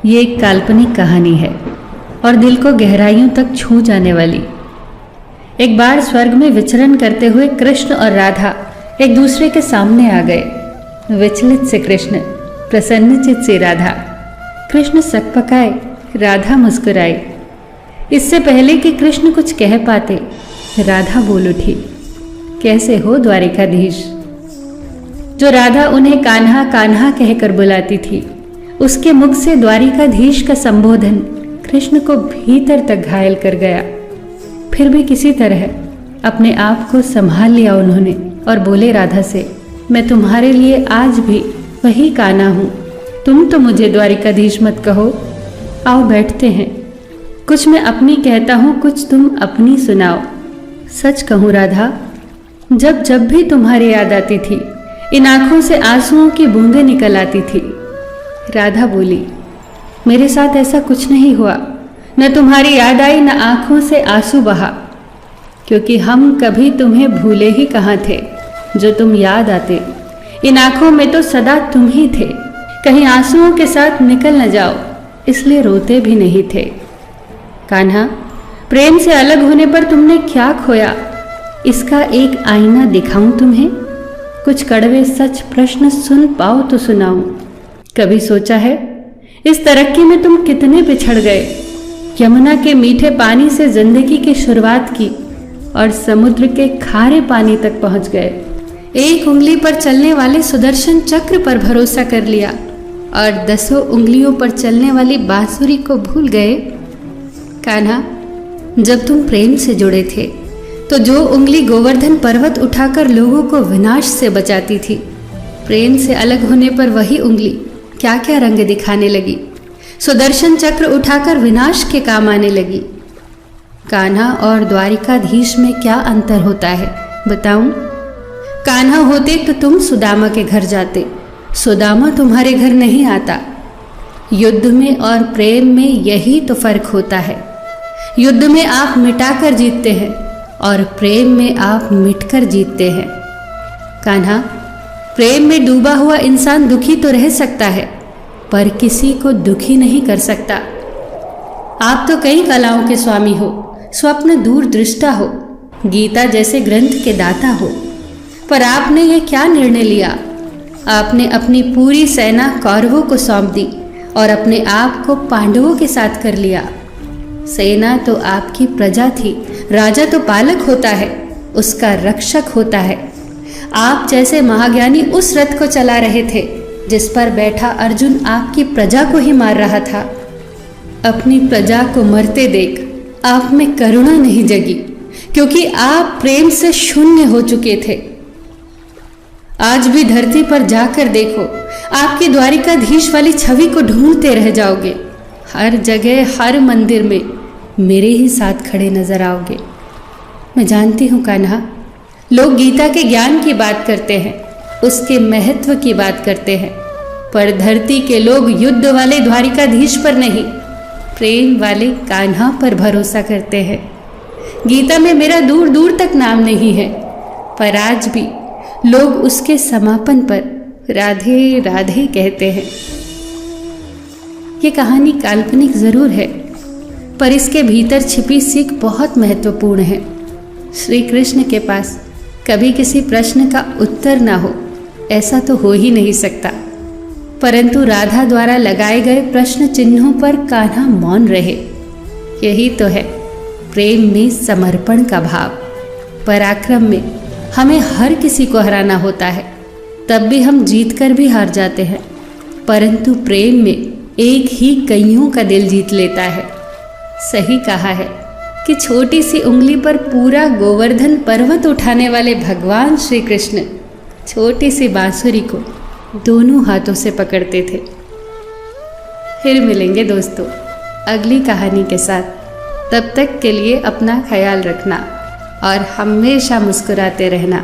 ये एक काल्पनिक कहानी है और दिल को गहराइयों तक छू जाने वाली। एक बार स्वर्ग में विचरण करते हुए कृष्ण और राधा एक दूसरे के सामने आ गए। विचलित से कृष्ण, प्रसन्नचित से राधा। कृष्ण सकपकाए, राधा मुस्कुराई। इससे पहले कि कृष्ण कुछ कह पाते, राधा बोल उठी, कैसे हो द्वारिकाधीश। जो राधा उन्हें कान्हा कान्हा कहकर बुलाती थी, उसके मुख से द्वारिकाधीश का संबोधन कृष्ण को भीतर तक घायल कर गया। फिर भी किसी तरह अपने आप को संभाल लिया उन्होंने और बोले राधा से, मैं तुम्हारे लिए आज भी वही कान्हा हूं। तुम तो मुझे द्वारिकाधीश मत कहो। आओ बैठते हैं। कुछ मैं अपनी कहता हूं, कुछ तुम अपनी सुनाओ। सच कहूं राधा, जब जब भी तुम्हारी याद आती थी, इन आंखों से आंसुओं की बूंदें निकल आती थी। राधा बोली, मेरे साथ ऐसा कुछ नहीं हुआ। न तुम्हारी याद आई, न आंखों से आंसू बहा, क्योंकि हम कभी तुम्हें भूले ही कहाँ थे। जो तुम याद आते, इन आंखों में तो सदा तुम ही थे। कहीं आंसुओं के साथ निकल न जाओ, इसलिए रोते भी नहीं थे। कान्हा, प्रेम से अलग होने पर तुमने क्या खोया, इसका एक आईना दिखाऊं तुम्हें। कुछ कड़वे सच प्रश्न सुन पाओ तो सुनाऊं। कभी सोचा है इस तरक्की में तुम कितने पिछड़ गए। यमुना के मीठे पानी से जिंदगी की शुरुआत की और समुद्र के खारे पानी तक पहुंच गए। एक उंगली पर चलने वाले सुदर्शन चक्र पर भरोसा कर लिया और 10 उंगलियों पर चलने वाली बांसुरी को भूल गए। कान्हा, जब तुम प्रेम से जुड़े थे तो जो उंगली गोवर्धन पर्वत उठाकर लोगों को विनाश से बचाती थी, प्रेम से अलग होने पर वही उंगली क्या क्या रंग दिखाने लगी। सुदर्शन चक्र उठाकर विनाश के काम आने लगी। कान्हा और द्वारिकाधीश में क्या अंतर होता है बताऊं? कान्हा होते तो तुम सुदामा के घर जाते, सुदामा तुम्हारे घर नहीं आता। युद्ध में और प्रेम में यही तो फर्क होता है। युद्ध में आप मिटाकर जीतते हैं और प्रेम में आप मिटकर जीतते हैं। कान्हा, प्रेम में डूबा हुआ इंसान दुखी तो रह सकता है, पर किसी को दुखी नहीं कर सकता। आप तो कई कलाओं के स्वामी हो, स्वप्न दूरदृष्टा हो, गीता जैसे ग्रंथ के दाता हो, पर आपने ये क्या निर्णय लिया? आपने अपनी पूरी सेना कौरवों को सौंप दी और अपने आप को पांडवों के साथ कर लिया। सेना तो आपकी प्रजा थी, राजा तो पालक होता है, उसका रक्षक होता है। आप जैसे महाज्ञानी उस रथ को चला रहे थे जिस पर बैठा अर्जुन आपकी प्रजा को ही मार रहा था। अपनी प्रजा को मरते देख आप में करुणा नहीं जगी, क्योंकि आप प्रेम से शून्य हो चुके थे। आज भी धरती पर जाकर देखो, आपकी द्वारिकाधीश वाली छवि को ढूंढते रह जाओगे। हर जगह, हर मंदिर में मेरे ही साथ खड़े नजर आओगे। मैं जानती हूँ कान्हा, लोग गीता के ज्ञान की बात करते हैं, उसके महत्व की बात करते हैं, पर धरती के लोग युद्ध वाले द्वारिकाधीश पर नहीं, प्रेम वाले कान्हा पर भरोसा करते हैं। गीता में मेरा दूर दूर तक नाम नहीं है, पर आज भी लोग उसके समापन पर राधे राधे कहते हैं। ये कहानी काल्पनिक जरूर है, पर इसके भीतर छिपी सीख बहुत महत्वपूर्ण है। श्री कृष्ण के पास कभी किसी प्रश्न का उत्तर ना हो, ऐसा तो हो ही नहीं सकता, परंतु राधा द्वारा लगाए गए प्रश्न चिन्हों पर कान्हा मौन रहे। यही तो है प्रेम में समर्पण का भाव। पराक्रम में हमें हर किसी को हराना होता है, तब भी हम जीत कर भी हार जाते हैं, परंतु प्रेम में एक ही कईयों का दिल जीत लेता है। सही कहा है कि छोटी सी उंगली पर पूरा गोवर्धन पर्वत उठाने वाले भगवान श्री कृष्ण छोटी सी बांसुरी को दोनों हाथों से पकड़ते थे। फिर मिलेंगे दोस्तों अगली कहानी के साथ। तब तक के लिए अपना ख्याल रखना और हमेशा मुस्कुराते रहना।